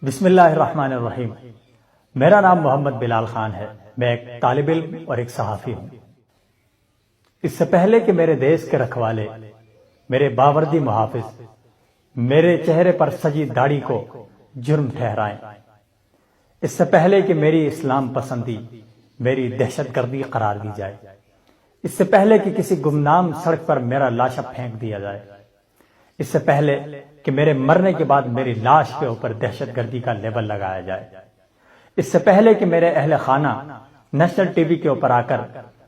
بسم اللہ الرحمن الرحیم۔ میرا نام محمد بلال خان ہے۔ میں ایک طالب علم اور ایک صحافی ہوں۔ اس سے پہلے کہ میرے دیش کے رکھوالے، میرے باوردی محافظ میرے چہرے پر سجی داڑھی کو جرم ٹھہرائیں، اس سے پہلے کہ میری اسلام پسندی میری دہشت گردی قرار دی جائے، اس سے پہلے کہ کسی گمنام سڑک پر میرا لاشا پھینک دیا جائے، اس سے پہلے کہ میرے مرنے کے بعد میری لاش کے اوپر دہشت گردی کا لیبل لگایا جائے، اس سے پہلے کہ میرے اہل خانہ نیشنل ٹی وی کے اوپر آ کر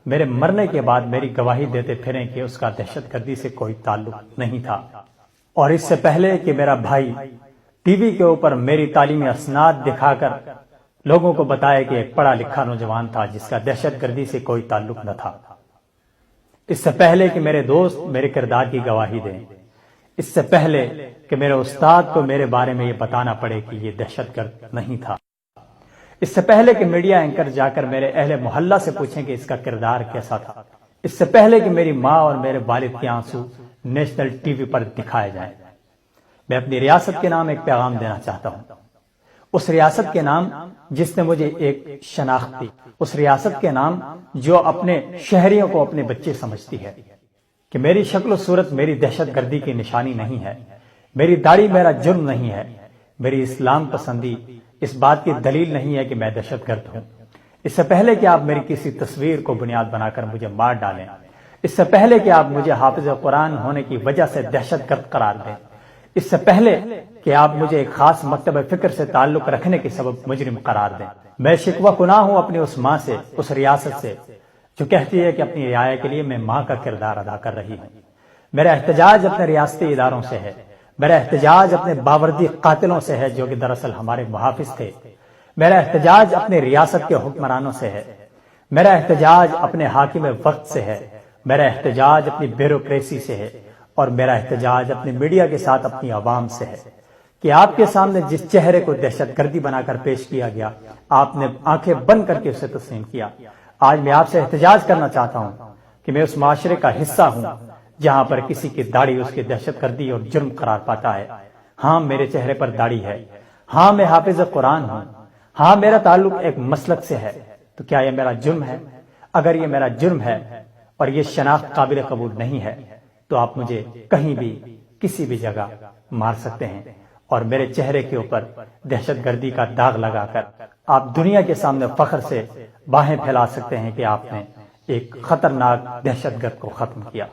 میرے مرنے کے بعد میری گواہی دیتے پھریں کہ اس کا دہشت گردی سے کوئی تعلق نہیں تھا، اور اس سے پہلے کہ میرا بھائی ٹی وی کے اوپر میری تعلیمی اسناد دکھا کر لوگوں کو بتائے کہ ایک پڑھا لکھا نوجوان تھا جس کا دہشت گردی سے کوئی تعلق نہ تھا، اس سے پہلے کہ میرے دوست میرے کردار کی گواہی دیں، اس سے پہلے کہ میرے استاد کو میرے بارے میں یہ بتانا پڑے کہ یہ دہشت گرد نہیں تھا، اس سے پہلے کہ میڈیا اینکر جا کر میرے اہل محلہ سے پوچھیں کہ اس کا کردار کیسا تھا، اس سے پہلے کہ میری ماں اور میرے والد کے آنسو نیشنل ٹی وی پر دکھائے جائیں، میں اپنی ریاست کے نام ایک پیغام دینا چاہتا ہوں، اس ریاست کے نام جس نے مجھے ایک شناخت دی، اس ریاست کے نام جو اپنے شہریوں کو اپنے بچے سمجھتی ہے، کہ میری شکل و صورت میری دہشت گردی کی نشانی نہیں ہے، میری داڑھی میرا جرم نہیں ہے، میری اسلام پسندی اس بات کی دلیل نہیں ہے کہ میں دہشت گرد ہوں، اس سے پہلے کہ آپ میری کسی تصویر کو بنیاد بنا کر مجھے مار ڈالیں، اس سے پہلے کہ آپ مجھے حافظ قرآن ہونے کی وجہ سے دہشت گرد قرار دیں، اس سے پہلے کہ آپ مجھے ایک خاص مکتب فکر سے تعلق رکھنے کے سبب مجرم قرار دیں، میں شکوہ کناں ہوں اپنی اس ماں سے، اس ریاست سے جو کہتی ہے کہ اپنی رعایا کے لیے میں ماں کا کردار ادا کر رہی ہوں۔ میرا احتجاج اپنے ریاستی اداروں سے ہے، میرا احتجاج اپنے باوردی قاتلوں سے ہے جو کہ دراصل ہمارے محافظ تھے، میرا احتجاج اپنے ریاست کے حکمرانوں سے ہے، میرا احتجاج اپنے حاکم وقت سے ہے، میرا احتجاج اپنی بیوروکریسی سے ہے، اور میرا احتجاج اپنے میڈیا کے ساتھ اپنی عوام سے ہے کہ آپ کے سامنے جس چہرے کو دہشت گردی بنا کر پیش کیا گیا آپ نے آنکھیں بند کر کے اسے تسلیم کیا۔ آج میں آپ سے احتجاج کرنا چاہتا ہوں کہ میں اس معاشرے کا حصہ ہوں جہاں پر کسی کی داڑھی اس کی دہشت گردی اور جرم قرار پاتا ہے۔ ہاں میرے چہرے پر داڑھی ہے، ہاں میں حافظ قرآن ہوں، ہاں میرا تعلق ایک مسلک سے ہے، تو کیا یہ میرا جرم ہے؟ اگر یہ میرا جرم ہے اور یہ شناخت قابل قبول نہیں ہے تو آپ مجھے کہیں بھی کسی بھی جگہ مار سکتے ہیں اور میرے چہرے کے اوپر دہشت گردی کا داغ لگا کر آپ دنیا کے سامنے فخر سے باہیں پھیلا سکتے ہیں کہ آپ نے ایک خطرناک دہشت گرد کو ختم کیا۔